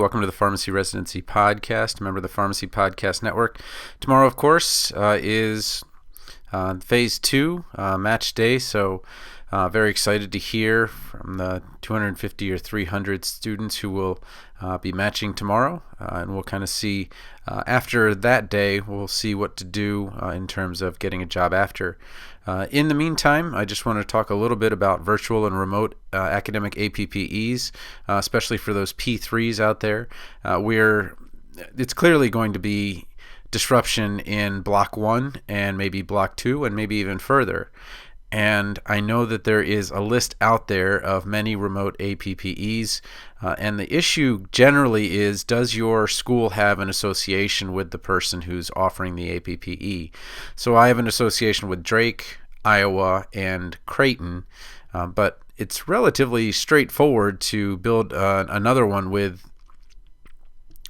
Welcome to the Pharmacy Residency Podcast, a member of the Pharmacy Podcast Network. Tomorrow, of course, is Phase 2, match day, so very excited to hear from the 250 or 300 students who will be matching tomorrow, and we'll kind of see after that day, we'll see what to do in terms of getting a job after. In the meantime, I just want to talk a little bit about virtual and remote academic APPEs, especially for those P3s out there. It's clearly going to be disruption in Block 1 and maybe Block 2 and maybe even further. And I know that there is a list out there of many remote APPEs, and the issue generally is, does your school have an association with the person who's offering the APPE? So I have an association with Drake, Iowa, and Creighton, but it's relatively straightforward to build another one with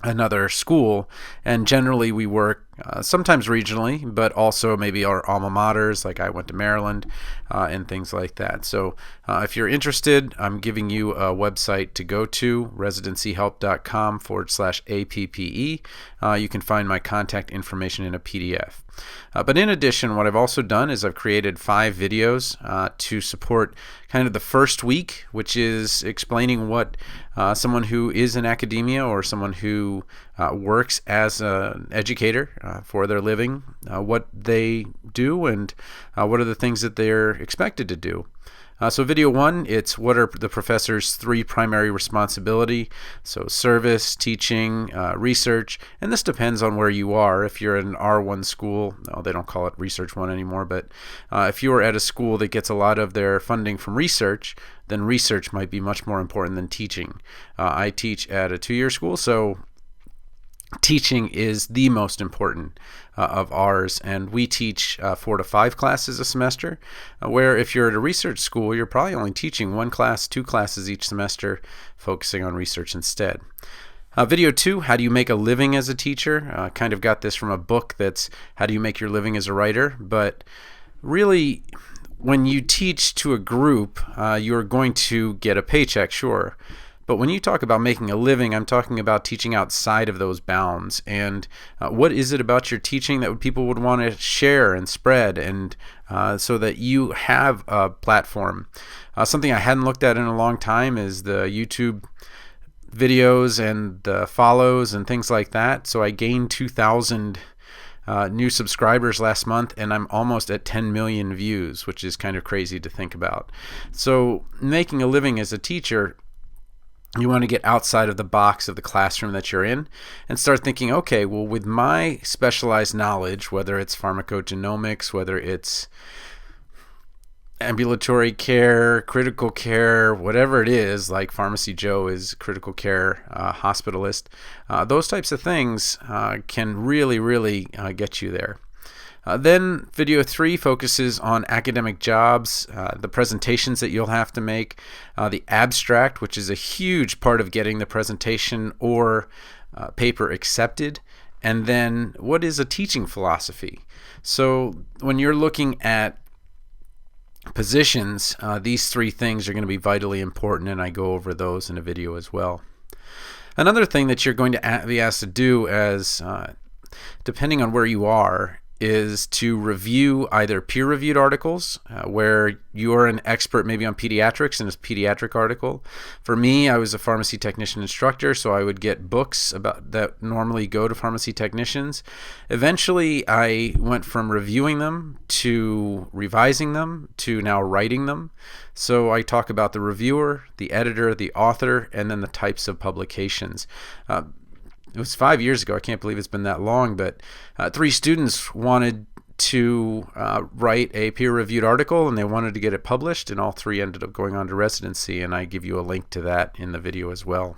another school, and generally we work sometimes regionally, but also maybe our alma maters, like I went to Maryland, and things like that. So if you're interested, I'm giving you a website to go to, residencyhelp.com/APPE. You can find my contact information in a PDF. But in addition, what I've also done is I've created 5 videos to support kind of the first week, which is explaining what someone who is in academia or someone who works as an educator for their living, what they do and what are the things that they're expected to do. So video 1, it's what are the professor's 3 primary responsibility. So service, teaching, research, and this depends on where you are. If you're in an R1 school, they don't call it Research 1 anymore, but if you are at a school that gets a lot of their funding from research, then research might be much more important than teaching. I teach at a 2-year school, so teaching is the most important of ours, and we teach 4 to 5 classes a semester, where if you're at a research school, you're probably only teaching 1 class, 2 classes each semester, focusing on research instead. Video 2, how do you make a living as a teacher? Kind of got this from a book that's how do you make your living as a writer, but really when you teach to a group, you're going to get a paycheck, sure. But when you talk about making a living, I'm talking about teaching outside of those bounds. And what is it about your teaching that people would want to share and spread, and so that you have a platform? Something I hadn't looked at in a long time is the YouTube videos and the follows and things like that. So I gained 2,000 new subscribers last month, and I'm almost at 10 million views, which is kind of crazy to think about. So making a living as a teacher, you want to get outside of the box of the classroom that you're in and start thinking, okay, well, with my specialized knowledge, whether it's pharmacogenomics, whether it's ambulatory care, critical care, whatever it is, like Pharmacy Joe is critical care hospitalist, those types of things can really get you there. Then video 3 focuses on academic jobs, the presentations that you'll have to make, the abstract, which is a huge part of getting the presentation or paper accepted, and then what is a teaching philosophy. So when you're looking at positions, these 3 things are going to be vitally important, and I go over those in a video as well. Another thing that you're going to be asked to do, as depending on where you are, is to review either peer-reviewed articles where you're an expert maybe on pediatrics in a pediatric article. For me, I was a pharmacy technician instructor, so I would get books about that normally go to pharmacy technicians. Eventually, I went from reviewing them to revising them to now writing them. So I talk about the reviewer, the editor, the author, and then the types of publications. It was 5 years ago. I can't believe it's been that long, but 3 students wanted to write a peer-reviewed article, and they wanted to get it published, and all 3 ended up going on to residency, and I give you a link to that in the video as well.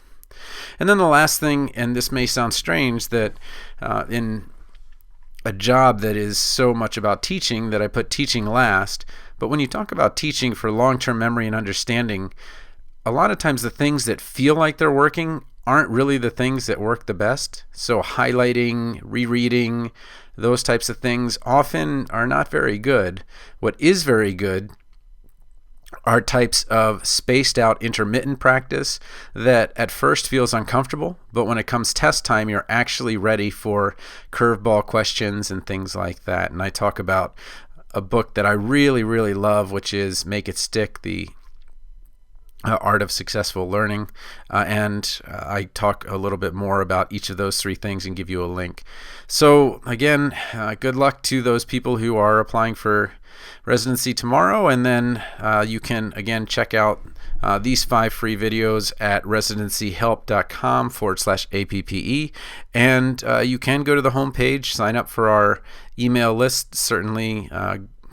And then the last thing, and this may sound strange, that in a job that is so much about teaching that I put teaching last, but when you talk about teaching for long-term memory and understanding, a lot of times the things that feel like they're working aren't really the things that work the best. So highlighting, rereading, those types of things often are not very good. What is very good are types of spaced out intermittent practice that at first feels uncomfortable, but when it comes test time, you're actually ready for curveball questions and things like that. And I talk about a book that I really, really love, which is Make It Stick, the Art of Successful Learning, and I talk a little bit more about each of those three things and give you a link. So again, good luck to those people who are applying for residency tomorrow, and then you can again check out these 5 free videos at residencyhelp.com/APPE, and you can go to the homepage, sign up for our email list. Certainly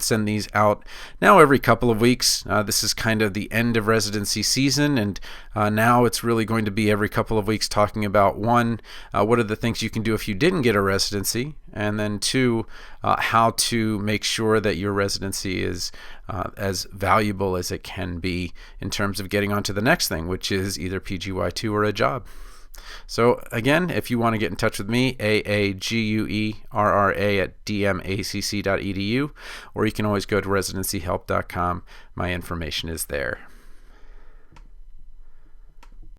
send these out now every couple of weeks. This is kind of the end of residency season, and now it's really going to be every couple of weeks talking about, one, what are the things you can do if you didn't get a residency, and then two, how to make sure that your residency is as valuable as it can be in terms of getting on to the next thing, which is either PGY2 or a job. So again, if you want to get in touch with me, aaguerra@dmacc.edu, or you can always go to residencyhelp.com. My information is there.